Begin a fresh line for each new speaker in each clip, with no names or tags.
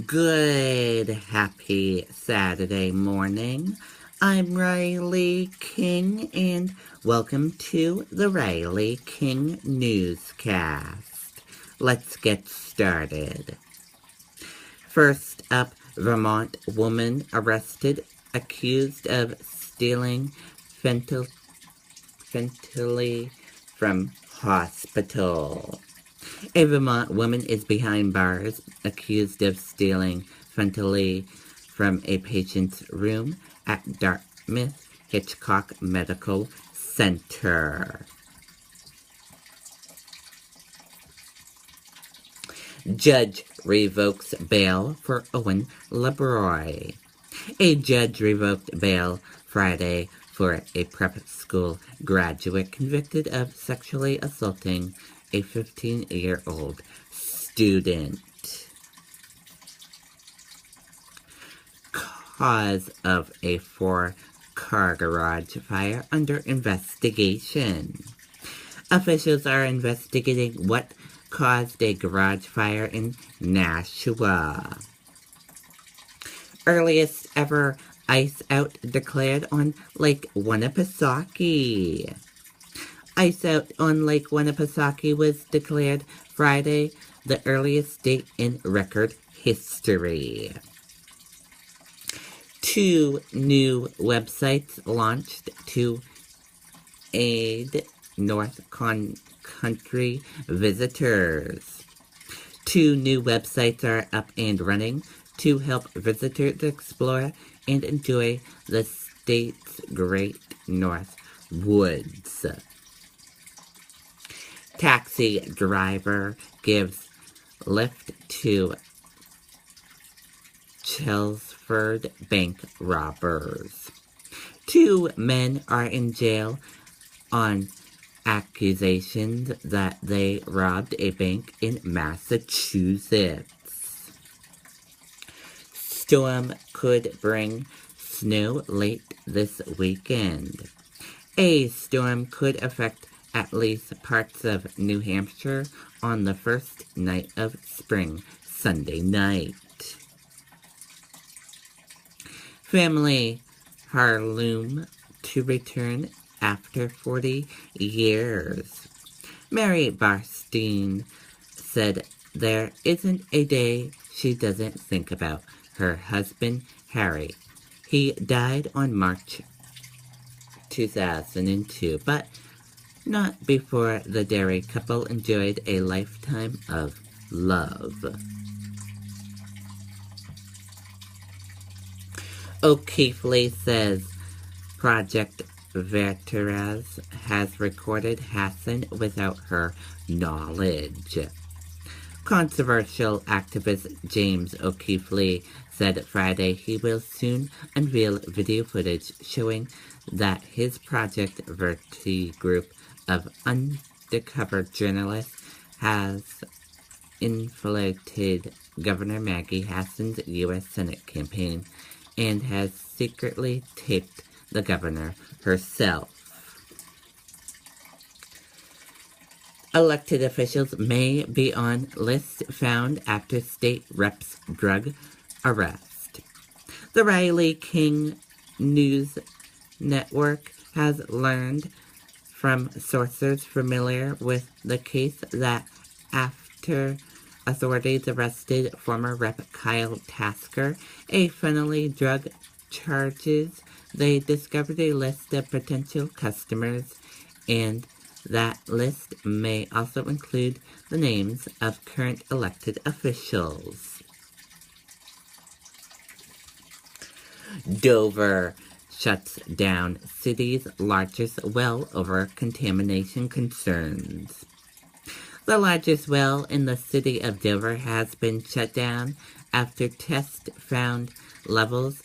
Good, happy Saturday morning. I'm Riley King, and welcome to the Riley King Newscast. Let's get started. First up, Vermont woman arrested accused of stealing fentanyl from hospital. A Vermont woman is behind bars accused of stealing fentanyl from a patient's room at Dartmouth Hitchcock Medical Center. Judge revokes bail for Owen LeBroy. A judge revoked bail Friday for a prep school graduate convicted of sexually assaulting a 15-year-old student. Cause of a four-car garage fire under investigation. Officials are investigating what caused a garage fire in Nashua. Earliest ever ice out declared on Lake Winnipesaukee. Ice out on Lake Winnipesaukee was declared Friday, the earliest date in record history. 2 new websites launched to aid North Country visitors. 2 new websites are up and running to help visitors explore and enjoy the state's great North Woods. Taxi driver gives lift to Chelmsford bank robbers. 2 men are in jail on accusations that they robbed a bank in Massachusetts. Storm could bring snow late this weekend. A storm could affect at least parts of New Hampshire on the first night of spring, Sunday night. Family heirloom to return after 40 years. Mary Barstein said there isn't a day she doesn't think about her husband, Harry. He died on March 2002, but not before the Derry couple enjoyed a lifetime of love. O'Keefely says Project Veteras has recorded Hassan without her knowledge. Controversial activist James O'Keefely said Friday he will soon unveil video footage showing that his Project Verti group of undercover journalists has infiltrated Governor Maggie Hassan's U.S. Senate campaign and has secretly taped the governor herself. Elected officials may be on list found after state rep's drug arrest. The Riley King News Network has learned from sources familiar with the case that after authorities arrested former Rep. Kyle Tasker, a felony drug charges, they discovered a list of potential customers, and that list may also include the names of current elected officials. Dover shuts down city's largest well over contamination concerns. The largest well in the city of Dover has been shut down after tests found levels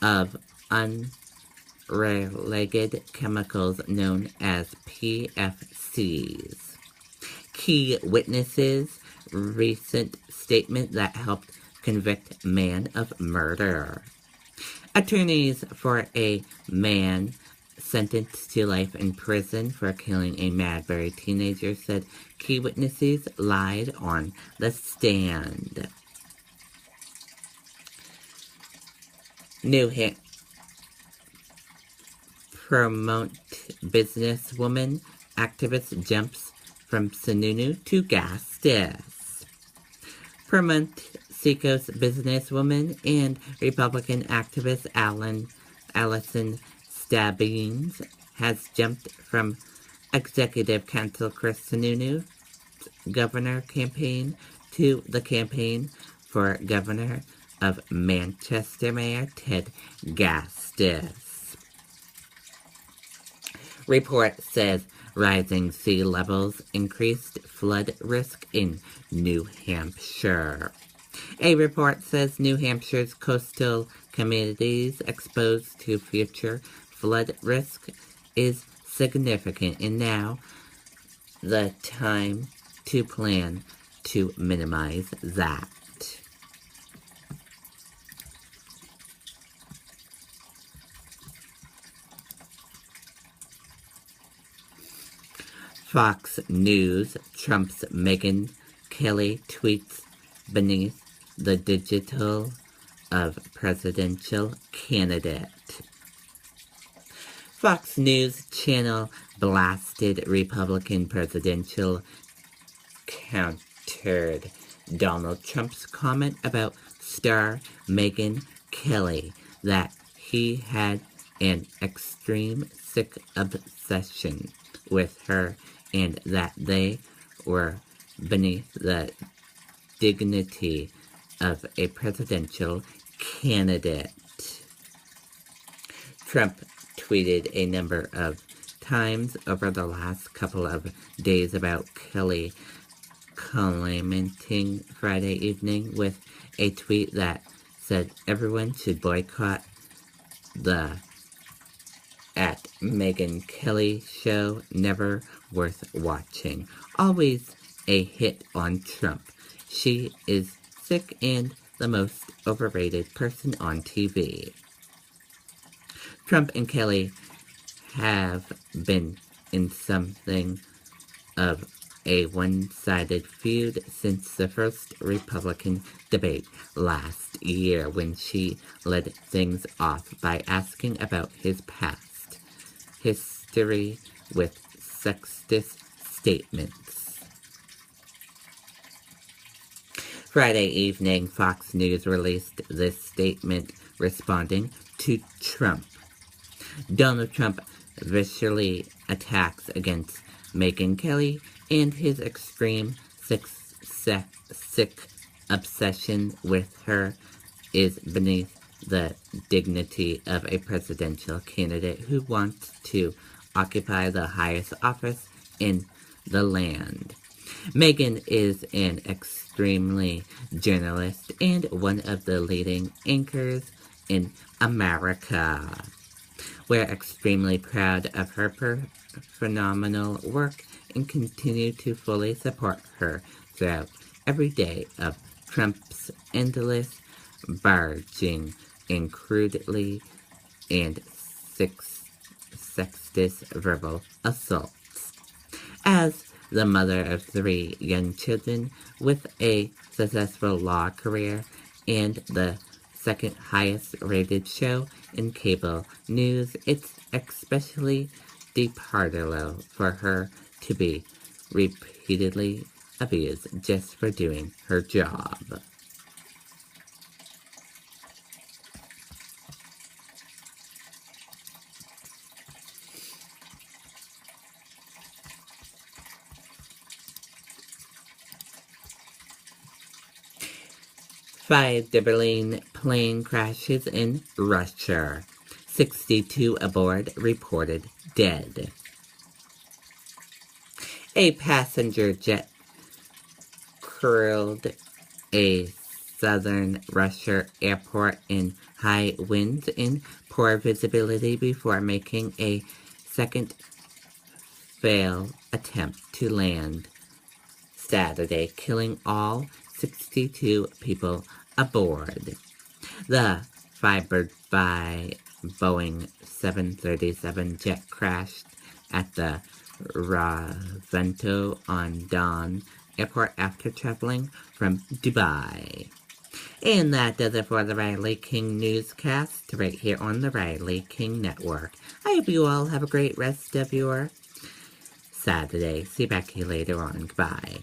of unregulated chemicals known as PFCs. Key witnesses' recent statement that helped convict man of murder. Attorneys for a man sentenced to life in prison for killing a Madbury teenager said key witnesses lied on the stand. New Hampshire promote businesswoman activist jumps from Sununu to Gastis. Promote Seacoast businesswoman and Republican activist Allison Stabbings has jumped from Executive Council Chris Sununu governor campaign to the campaign for governor of Manchester Mayor Ted Gastis. Report says rising sea levels increased flood risk in New Hampshire. A report says New Hampshire's coastal communities exposed to future flood risk is significant, and now the time to plan to minimize that. Fox News, Trump's Megyn Kelly tweets beneath the digital of presidential candidate. Fox News Channel blasted Republican presidential countered Donald Trump's comment about star Megyn Kelly that he had an extreme sick obsession with her and that they were beneath the dignity of a presidential candidate. Trump tweeted a number of times over the last couple of days about Kelly, commenting Friday evening with a tweet that said everyone should boycott the at Megyn Kelly show, never worth watching. Always a hit on Trump. She is sick and the most overrated person on TV. Trump and Kelly have been in something of a one-sided feud since the first Republican debate last year, when she led things off by asking about his past history with sexist statements. Friday evening, Fox News released this statement responding to Trump. Donald Trump viciously attacks against Megyn Kelly and his extreme sick obsession with her is beneath the dignity of a presidential candidate who wants to occupy the highest office in the land. Megyn is an extremely journalist and one of the leading anchors in America. We're extremely proud of her phenomenal work and continue to fully support her throughout every day of Trump's endless barging and crudely and sexist verbal assaults. As the mother of 3 young children with a successful law career and the second highest rated show in cable news, it's especially deplorable for her to be repeatedly abused just for doing her job. Five Berlin plane crashes in Russia. 62 aboard reported dead. A passenger jet crashed a southern Russia airport in high winds and poor visibility before making a second failed attempt to land Saturday, killing all 62 people aboard. The fibered by Boeing 737 jet crashed at the Ravento on Don airport after traveling from Dubai. And that does it for the Riley King Newscast right here on the Riley King Network. I hope you all have a great rest of your Saturday. See you back here later on. Goodbye.